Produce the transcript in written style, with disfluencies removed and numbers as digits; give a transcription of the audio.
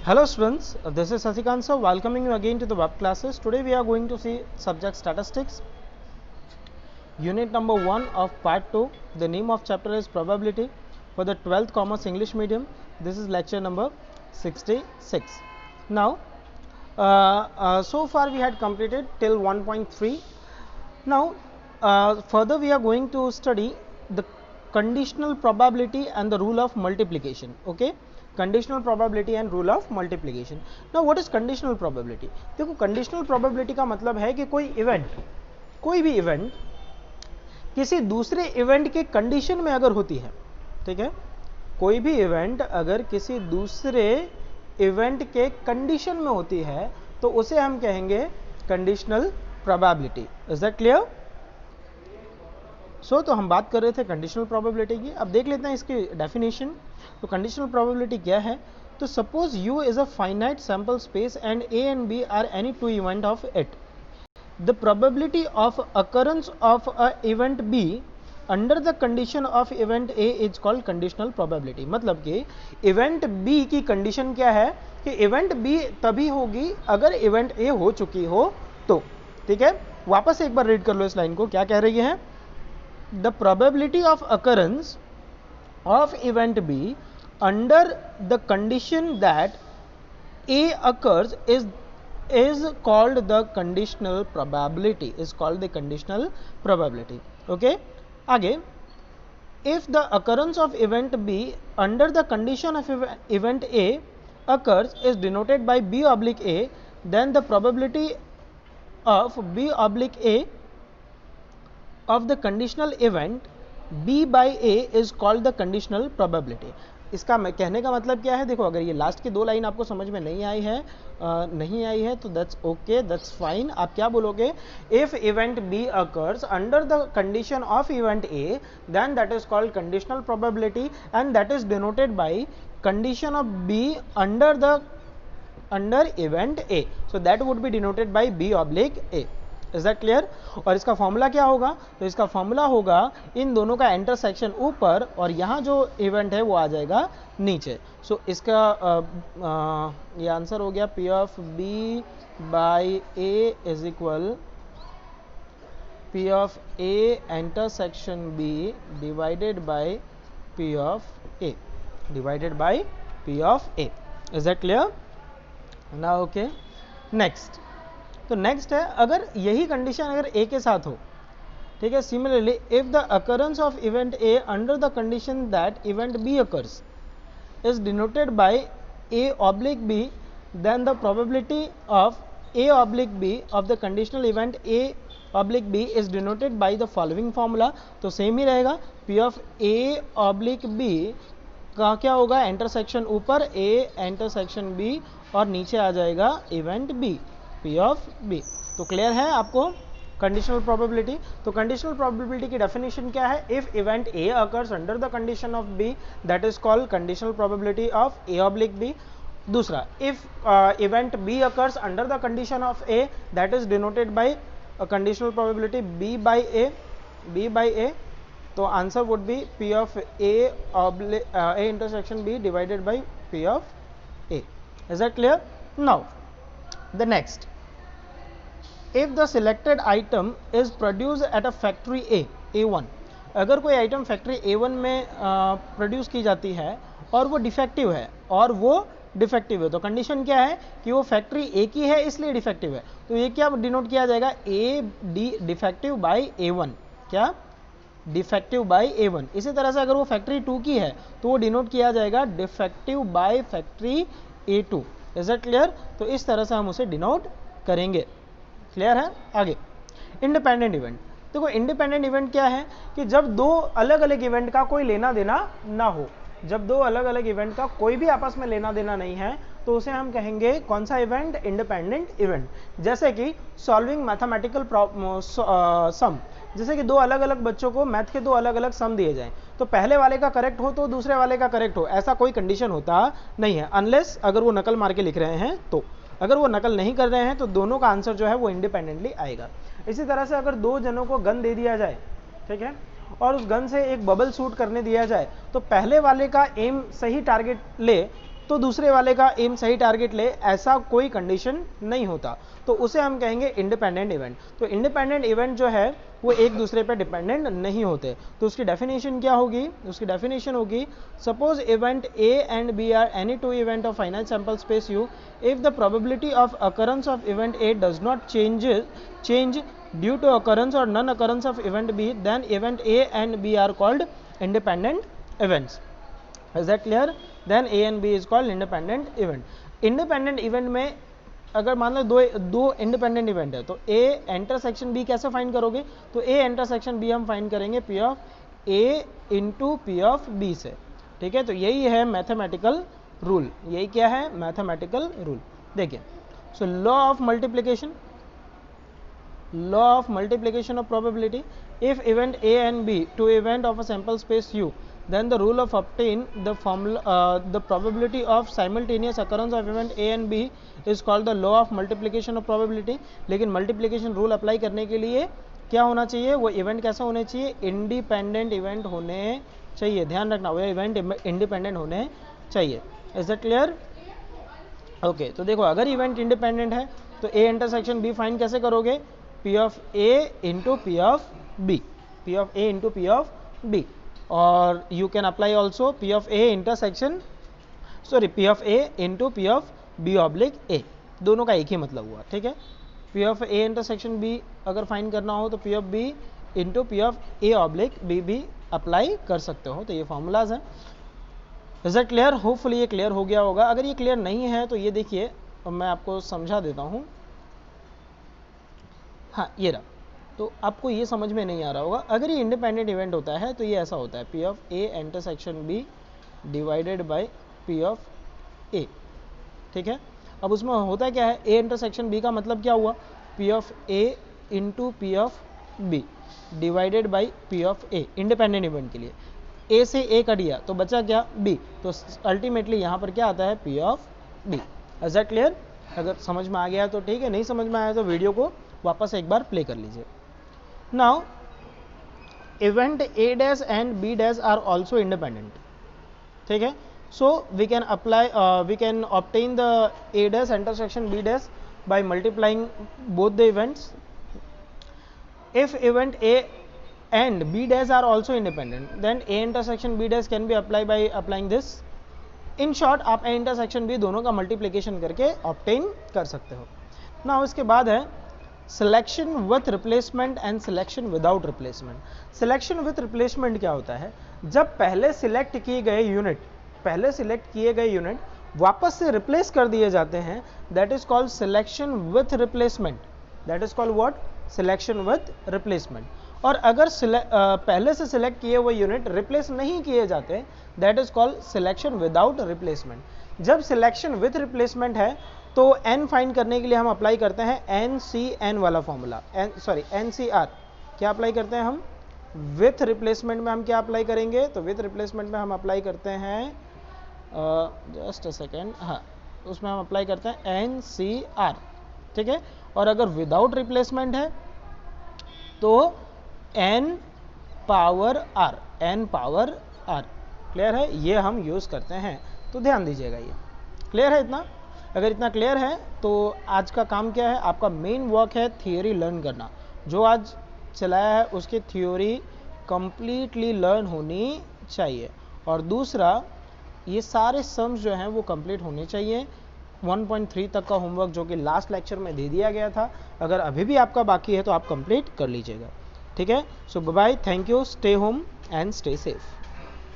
Hello students, this is Sasikant sir welcoming you again to the web classes. Today we are going to see subject statistics, unit number 1 of part 2. The name of chapter is probability for the 12th commerce English medium. This is lecture number 66. Now so far we had completed till 1.3. Now further we are going to study the conditional probability and the rule of multiplication. Okay, conditional probability and rule of multiplication. Now what is conditional probability? देखो, conditional probability का मतलब है कि कोई भी event किसी दूसरे event के कंडीशन में अगर होती है, ठीक है, कोई भी इवेंट अगर किसी दूसरे इवेंट के कंडीशन में होती है तो उसे हम कहेंगे conditional probability. Is that clear? तो हम बात कर रहे थे कंडीशनल प्रोबेबिलिटी की. अब देख लेते हैं इसकी डेफिनेशन. तो कंडीशनल प्रोबेबिलिटी क्या है? तो suppose U is a finite sample space and A and B are any two event of it. The probability of occurrence of a event B under the condition of event A is called conditional probability. मतलब कि event B की condition क्या है कि event B तभी होगी अगर event A हो चुकी हो तो. ठीक है, वापस एक बार रीड कर लो इस लाइन को. क्या कह रही है? The probability of occurrence of event B under the condition that A occurs is called the conditional probability. Is called the conditional probability. Okay. आगे, if the occurrence of event B under the condition of event A occurs is denoted by B oblique A, then the probability of B oblique A of the conditional event B by A is called the conditional probability. इसका कहने का मतलब क्या है? देखो, अगर ये last की दो लाइन आपको समझ में नहीं आई है तो दैट्स ओके, दैट्स फाइन. आप क्या बोलोगे? If event B occurs under the condition of event A, then that is called conditional probability and that is denoted by condition of B under event A. So that would be denoted by B oblique A. Is that clear? और इसका formula क्या होगा? तो इसका formula होगा इन दोनों का intersection ऊपर और यहाँ जो इवेंट है वो आ जाएगा नीचे. सो इसका ये आंसर हो गया P of B by A is equal P of A intersection B divided by P of A is that clear? Now okay, next. तो नेक्स्ट है, अगर यही कंडीशन अगर A के साथ हो, ठीक है, similarly if the occurrence of event A under the condition that event B occurs is denoted by A oblique B, then the probability of A oblique B of the conditional event A oblique B is denoted by the following formula. तो same ही रहेगा. P of A oblique B का क्या होगा? Intersection ऊपर A intersection B और नीचे आ जाएगा event B, P of B. तो क्लियर है आपको कंडीशनल प्रोबेबिलिटी? तो कंडीशनल प्रोबेबिलिटी की डेफिनेशन क्या है? If event A occurs under the condition of B, that is called conditional probability of A oblique B. दूसरा, if event B occurs under the condition of A, that is denoted bye conditional probability B by A. तो answer would be P of A intersection B divided by P of A. Is that clear? Now the next, if the selected item is produced at a factory A1, अगर कोई item factory A1 में produce की जाती है और वो defective है तो कंडीशन क्या है कि वो फैक्ट्री A की है इसलिए डिफेक्टिव है. तो ये क्या डिनोट किया जाएगा? Defective by A1. क्या? Defective by A1. इसी तरह से अगर वो फैक्ट्री 2 की है तो वो डिनोट किया जाएगा defective by factory A2. Is that clear? तो इस तरह से हम उसे डिनोट करेंगे. क्लियर है? आगे, इंडिपेंडेंट इवेंट. देखो, इंडिपेंडेंट इवेंट क्या है कि जब दो अलग अलग इवेंट का कोई लेना देना ना हो. जब दो अलग अलग इवेंट का कोई भी आपस में लेना देना नहीं है तो उसे हम कहेंगे कौन सा इवेंट? Independent event. जैसे कि सॉल्विंग मैथमेटिकल सम. जैसे कि दो अलग अलग बच्चों को मैथ के दो अलग अलग सम दिए जाएं तो पहले वाले का करेक्ट हो तो दूसरे वाले का करेक्ट हो, ऐसा कोई कंडीशन होता नहीं है अनलेस अगर वो नकल मार के लिख रहे हैं तो. अगर वो नकल नहीं कर रहे हैं तो दोनों का आंसर जो है वो इंडिपेंडेंटली आएगा. इसी तरह से अगर दो जनों को गन दे दिया जाए, ठीक है, और उस गन से एक बबल शूट करने दिया जाए तो पहले वाले का एम सही टारगेट ले तो दूसरे वाले का एम सही टारगेट ले, ऐसा कोई कंडीशन नहीं होता, तो उसे हम कहेंगे इंडिपेंडेंट इवेंट। तो इंडिपेंडेंट इवेंट जो है वो एक दूसरे पे डिपेंडेंट नहीं होते। तो उसकी डेफिनेशन क्या होगी? उसकी डेफिनेशन होगी, suppose event A and B are any two event of finite sample space U, if the probability of occurrence of event A does not change due to occurrence और non occurrence of event B, then event A and B are called independent events. Is that clear? Then A and B is called independent event. Independent event में अगर मान लो दो independent event है, तो A intersection B कैसे find करोगे? तो A intersection B हम फाइंड करेंगे P of A into P of B से, ठीक है। तो यही है मैथमेटिकल रूल, यही क्या है? Mathematical rule. देखिए, so law of multiplication, law of multiplication of probability, if event A and B two event of a sample space U, then the rule of obtain the formula the probability of simultaneous occurrence of event A and B is called the law of multiplication of probability। लेकिन multiplication rule apply करने के लिए क्या होना चाहिए? वो event कैसा होने चाहिए? इंडिपेंडेंट इवेंट होने चाहिए, ध्यान रखना, वो इवेंट इंडिपेंडेंट होने चाहिए। Is that clear? ओके, तो देखो, अगर इवेंट इंडिपेंडेंट है तो A इंटरसेक्शन B फाइंड कैसे करोगे? P of A into P of B, P of A into P of B, और you can apply also P of A intersection P of A into P of B oblique A, दोनों का एक ही मतलब हुआ, ठीक है। P of A intersection B अगर find करना हो तो P of B into P of A oblique B भी अप्लाई कर सकते हो। तो ये फॉर्मूलाज हैं। Is that clear? होपफुली ये क्लियर हो गया होगा। अगर ये क्लियर नहीं है तो ये देखिए, मैं आपको समझा देता हूँ। हाँ, ये रहा। तो आपको ये समझ में नहीं आ रहा होगा, अगर ये इंडिपेंडेंट इवेंट होता है तो ये ऐसा होता है, P of A intersection B divided by P of A, ठीक है। अब उसमें होता क्या है? A इंटरसेक्शन B का मतलब क्या हुआ? P of A into P of B divided by P of A, independent event के लिए A से A कट गया तो बचा क्या? B, तो अल्टीमेटली यहाँ पर क्या आता है? P of B। Is that clear? अगर समझ में आ गया तो ठीक है, नहीं समझ में आया तो वीडियो को वापस एक बार प्ले कर लीजिए। Now, event A dash and B dash are also independent, ठीक है। So we can apply, we can obtain the A dash intersection B dash by multiplying both the events. If event A and B dash are also independent, then A intersection B dash can be applied by applying this. In short, आप A intersection B दोनों का multiplication करके obtain कर सकते हो। Now इसके बाद है selection with replacement and selection without replacement. Selection with replacement क्या होता है? जब पहले सिलेक्ट किए गए यूनिट वापस से रिप्लेस कर दिए जाते हैं, that is called selection with replacement. That is called what? Selection with replacement. और अगर पहले से सिलेक्ट किए हुए यूनिट रिप्लेस नहीं किए जाते, that is called selection without replacement. जब सिलेक्शन विथ रिप्लेसमेंट है तो n फाइंड करने के लिए हम अप्लाई करते हैं NCN वाला फॉर्मूला, NCR। क्या अप्लाई करते हैं हम? विथ रिप्लेसमेंट में हम क्या अप्लाई करेंगे? तो विथ रिप्लेसमेंट में हम अप्लाई करते हैं, जस्ट अ सेकेंड, हाँ, उसमें हम अप्लाई करते हैं NCR, ठीक है। और अगर विदाउट रिप्लेसमेंट है तो N पावर R, क्लियर है? ये हम यूज़ करते हैं, तो ध्यान दीजिएगा। ये क्लियर है इतना? अगर इतना क्लियर है तो आज का काम क्या है? आपका मेन वर्क है थियोरी लर्न करना। जो आज चलाया है उसकी थ्योरी कंप्लीटली लर्न होनी चाहिए, और दूसरा ये सारे सम्स जो हैं वो कंप्लीट होने चाहिए। 1.3 तक का होमवर्क जो कि लास्ट लेक्चर में दे दिया गया था, अगर अभी भी आपका बाकी है तो आप कंप्लीट कर लीजिएगा, ठीक है। So bye bye, thank you, stay home and stay safe.